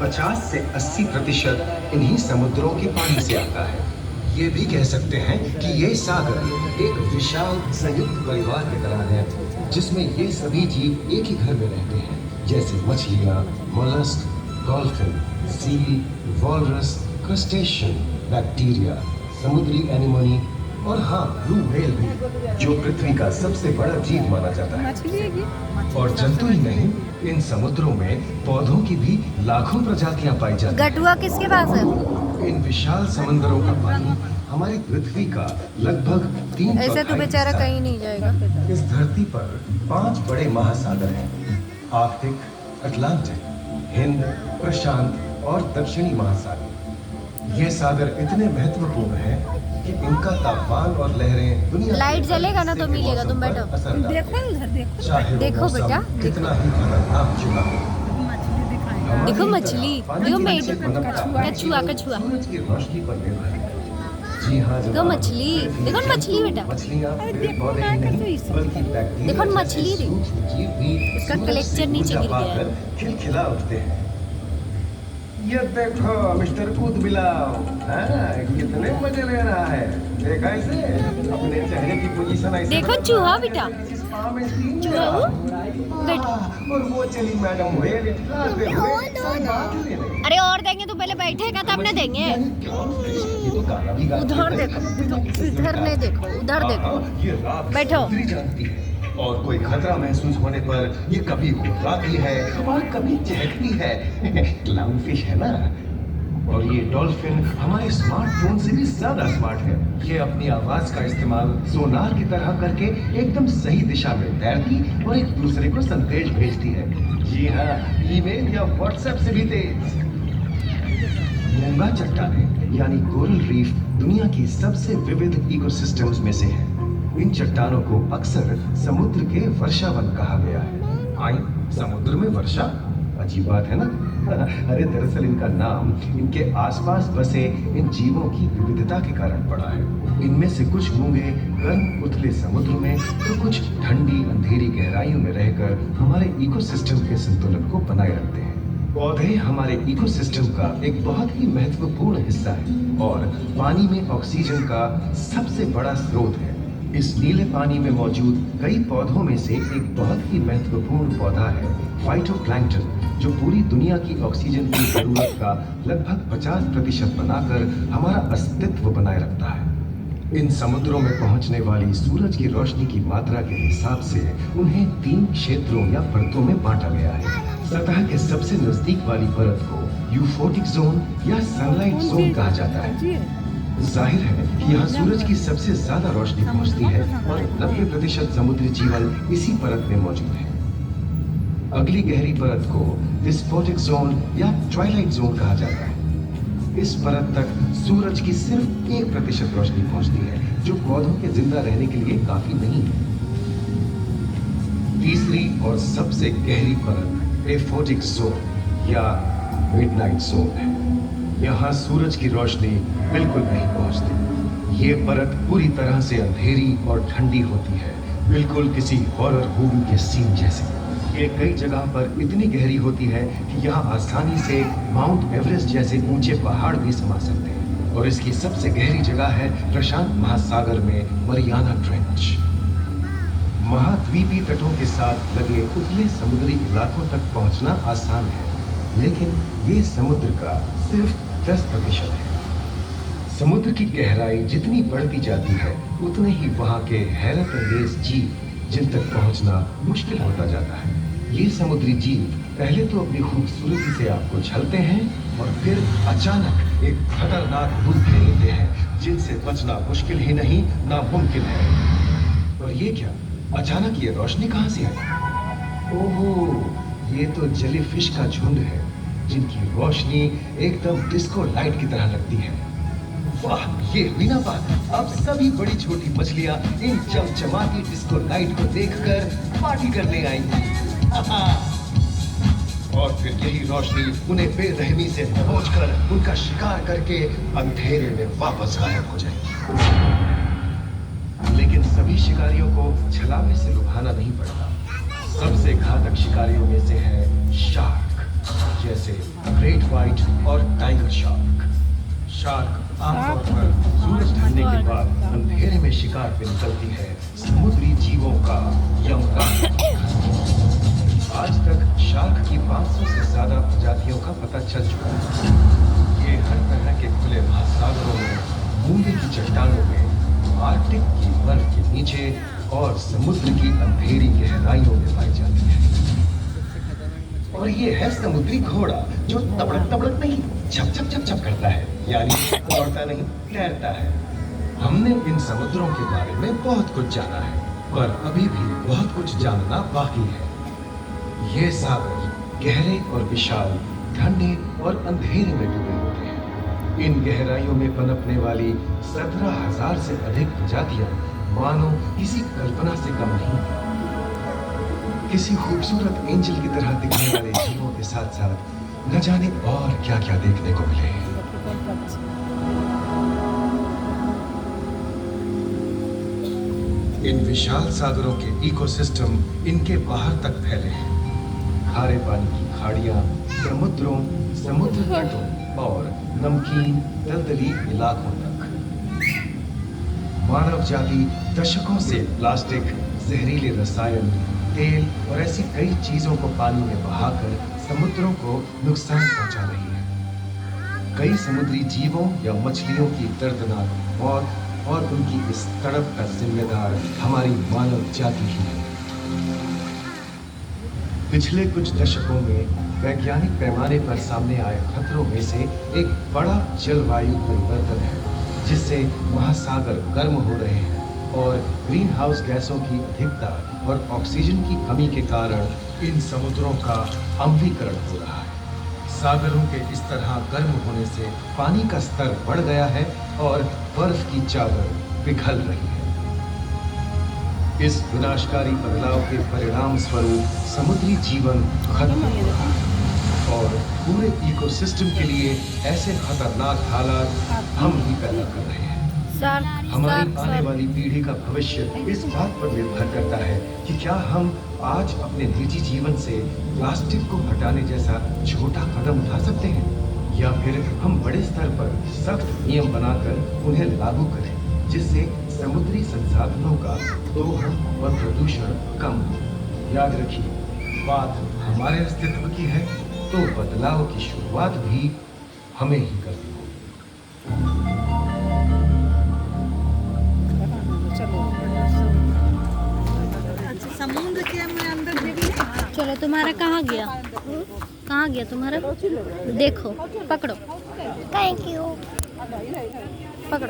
50 से 80% इन्हीं समुद्रों के पानी से आता है। ये भी कह सकते हैं कि ये सागर एक विशाल संयुक्त परिवार की तरह है, जिसमें ये सभी जीव एक ही घर में रहते हैं, जैसे मछलियाँ, mollusc, dolphin, seal, walrus, crustacean, bacteria, समुद्री एनिमोनी और हाँ, ब्लू व्हेल भी, जो पृथ्वी का सबसे बड़ा जीव माना जाता है। और जंतु ही नहीं, इन समुद्रों में पौधों की भी लाखों प्रजातियां पाई जाती हैं। गटुआ किसके पास है? इन विशाल समंदरों का पानी हमारी पृथ्वी का लगभग 3 ऐसे तो बेचारा कहीं नहीं जाएगा। इस धरती पर 5 बड़े महासागर हैं: आर्कटिक, अटलांटिक, हिंद, प्रशांत और दक्षिणी महासागर। ये सागर इतने महत्वपूर्ण हैं कि इनका तापमान और लहरें दुनिया लाइट जलेगा ना तो मिलेगा, तुम बैठो। देखो इधर देखो। चाहे देखो वो बेटा, मौसम कितना ही खतरनाक चुका हो। मछली दिखाई। देखो मछली, देखो कछुआ कछुआ। सूरज की रोशनी पर निर्भर है। जी हाँ, देखो मछली, देखो मछली बेटा। मछलियाँ अरे पेड़ देखो पौधे ना, ही नहीं, कैसे इस- बल्कि बैक्टीरिया देखो जैसे मछली देखो। सूक्ष्म जीव भी इसका सूरज कलेक्टर से नीचे ऊर्जा गिर गया है। पाकर खिलखिला उठते हैं। ये देखो मिस्टर कूद बिलाव, कितने मजे ले रहा है। देखा इसे, अपने चेहरे की पोजीशन ऐसे देखो बदल चूहा रहा है बेटा। जैसे इस पाँव में सींग चूहा लगा वो? हो। बैठो। और वो चली मैडम व्हेल इतलाते हुए बात लेने। अरे और देंगे तो पहले बैठेगा तब ना देंगे। ये तो गाना भी गाती उधर है। देखो, इधर नहीं देखो, उधर देखो। ये रात बैठो। समुद्री जानती है और कोई खतरा महसूस होने पर ये कभी घबराती है और कभी चहकती है। क्लाउन फिश है ना। और ये डॉल्फिन हमारे स्मार्टफोन से भी ज्यादा स्मार्ट है। ये अपनी आवाज का इस्तेमाल सोनार की तरह करके एकदम सही दिशा में तैरती और एक दूसरे को संदेश भेजती है। जी हाँ, ईमेल या व्हाट्सएप से भी तेज। मूंगा चट्टानें यानी कोरल रीफ दुनिया की सबसे विविध इकोसिस्टम्स में से है। इन चट्टानों को अक्सर समुद्र के वर्षावन कहा गया है। आई, समुद्र में वर्षा, अजीब बात है ना। अरे दरअसल इनका नाम इनके आसपास बसे इन जीवों की विविधता के कारण पड़ा है। इनमें से कुछ गूंगे गर्म उथले समुद्र में, तो कुछ ठंडी अंधेरी गहराइयों में रहकर हमारे इकोसिस्टम के संतुलन को बनाए रखते हैं। पौधे हमारे इकोसिस्टम का एक बहुत ही महत्वपूर्ण हिस्सा है और पानी में ऑक्सीजन का सबसे बड़ा स्रोत है। इस नीले पानी में मौजूद कई पौधों में से एक बहुत ही महत्वपूर्ण पौधा है फाइटोप्लैंक्टन, जो पूरी दुनिया की ऑक्सीजन की जरूरत का लगभग 50% बनाकर हमारा अस्तित्व बनाए रखता है। इन समुद्रों में पहुंचने वाली सूरज की रोशनी की मात्रा के हिसाब से उन्हें 3 क्षेत्रों या परतों में बांटा गया है। सतह के सबसे नजदीक वाली परत को यूफोटिक जोन या सनलाइट जोन कहा जाता है। जाहिर है कि यहाँ सूरज की सबसे ज्यादा रोशनी पहुंचती है और 90% समुद्री जीवन इसी परत में मौजूद है। अगली गहरी परत को डिस्पोटिक जोन या ट्वाइलाइट जोन कहा जाता है। इस परत तक सूरज की सिर्फ 1% रोशनी पहुंचती है, जो पौधों के जिंदा रहने के लिए काफी नहीं है। तीसरी और सबसे गहरी परत एफोटिक जोन या मिडनाइट जोन है। यहाँ सूरज की रोशनी बिल्कुल नहीं पहुंचती। ये परत पूरी तरह से अंधेरी और ठंडी होती है, बिल्कुल किसी हॉरर मूवी के सीन जैसे। ये कई जगह पर इतनी गहरी होती है कि यहाँ आसानी से माउंट एवरेस्ट जैसे ऊंचे पहाड़ भी समा सकते हैं। और इसकी सबसे गहरी जगह है प्रशांत महासागर में मरियाना ट्रेंच। महाद्वीपीय तटों के साथ लगे उथले समुद्री इलाकों तक पहुंचना आसान है, लेकिन ये समुद्र का सिर्फ 10% है। समुद्र की गहराई जितनी बढ़ती जाती है, उतने ही वहाँ के हैरत अंगेज जीव जिन तक पहुँचना मुश्किल होता जाता है। ये समुद्री जीव पहले तो अपनी खूबसूरती से आपको छलते हैं और फिर अचानक एक खतरनाक रूप ले लेते हैं, जिनसे बचना मुश्किल ही नहीं, नामुमकिन है। और ये क्या, अचानक ये रोशनी कहाँ से आई? ओहो, ये तो जेलीफिश का झुंड है, जिनकी रोशनी एकदम डिस्को लाइट की तरह लगती है। वाह, ये हुई ना बात। अब सभी बड़ी छोटी मछलियां इन चमचमाती डिस्को लाइट को देखकर पार्टी करने आएंगी। और फिर यही रोशनी उन्हें बेरहमी से दबोचकर उनका शिकार करके अंधेरे में वापस गायब हो जाएगी। लेकिन सभी शिकारियों को छलावे से लुभाना नहीं पड़ता। सबसे घातक शिकारियों में से है शार्क। जैसे ग्रेट व्हाइट और टाइगर शार्क। शार्क आमतौर पर सूरज ढलने के बाद अंधेरे में शिकार पे निकलती है समुद्री जीवों का यमराज। आज तक शार्क की 500 से ज्यादा प्रजातियों का पता चल चुका है। ये हर तरह के खुले महासागरों में, बूंदी की चट्टानों में, आर्कटिक की बर्फ के नीचे और समुद्र की अंधेरी गहराइयों में पाई जाती है। और ये है समुद्री घोड़ा, जो तबड़क तबड़क नहीं, छप छप छप छप करता है, यानी दौड़ता नहीं, तैरता है। हमने इन समुद्रों के बारे में बहुत कुछ जाना है, पर अभी भी बहुत कुछ जानना बाकी है। ये सागर गहरे और विशाल, ठंडे और अंधेरे में डूबे होते हैं। इन गहराइयों में पनपने वाली 17,000 से अधिक प्रजातियां मानो किसी कल्पना से कम नहीं। किसी खूबसूरत एंजल की तरह दिखने वाले जीवों के साथ साथ न जाने और क्या क्या देखने को मिले। इन विशाल सागरों के इकोसिस्टम इनके बाहर तक फैले हैं। खारे पानी की खाड़ियां, समुद्रों, समुद्र तटों और नमकीन दलदली इलाकों तक। मानव जाति दशकों से प्लास्टिक, जहरीले रसायन, तेल और ऐसी कई चीजों को पानी में बहाकर समुद्रों को नुकसान पहुंचा रही है। कई समुद्री जीवों या मछलियों की दर्दनाक मौत और उनकी इस तड़प का जिम्मेदार हमारी मानव जाति ही है। पिछले कुछ दशकों में वैज्ञानिक पैमाने पर सामने आए खतरों में से एक बड़ा जलवायु परिवर्तन है, जिससे महासागर गर्म हो रहे हैं और ग्रीन हाउस गैसों की अधिकता और ऑक्सीजन की कमी के कारण इन समुद्रों का अम्लीकरण हो रहा है। सागरों के इस तरह गर्म होने से पानी का स्तर बढ़ गया है और बर्फ की चादर पिघल रही है। इस विनाशकारी बदलाव के परिणाम स्वरूप समुद्री जीवन खत्म हो रहा है और पूरे इकोसिस्टम के लिए ऐसे खतरनाक हालात हम ही पैदा कर रहे हैं। हमारी आने वाली पीढ़ी का भविष्य इस बात पर निर्भर करता है कि क्या हम आज अपने निजी जीवन से प्लास्टिक को हटाने जैसा छोटा कदम उठा सकते हैं, या फिर हम बड़े स्तर पर सख्त नियम बनाकर उन्हें लागू करें, जिससे समुद्री संसाधनों का दोहन और प्रदूषण कम हो। याद रखिए, बात हमारे अस्तित्व की है, तो बदलाव की शुरुआत भी हमें ही करनी होगी। समुद्र के में अंदर देखिए। चलो, तुम्हारा कहाँ गया? कहाँ गया तुम्हारा? देखो, पकड़ो। Thank you.